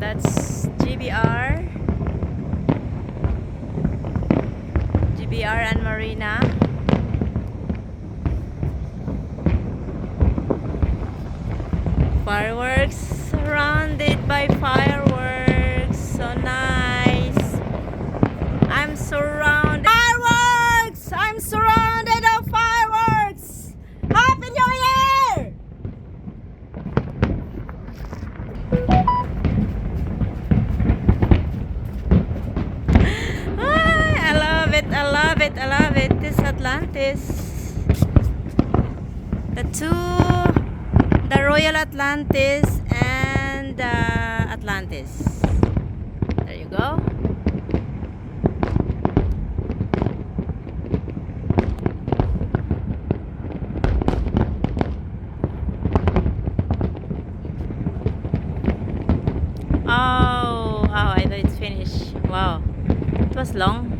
That's GBR and Marina. Fireworks, surrounded by fireworks. So nice. I'm surrounded. Fireworks! I'm surrounded of fireworks. Happy New Year! I love it. I love it. I love it. This Atlantis. The Royal Atlantis and Atlantis. There you go. Oh, I thought it's finished. Wow, it was long.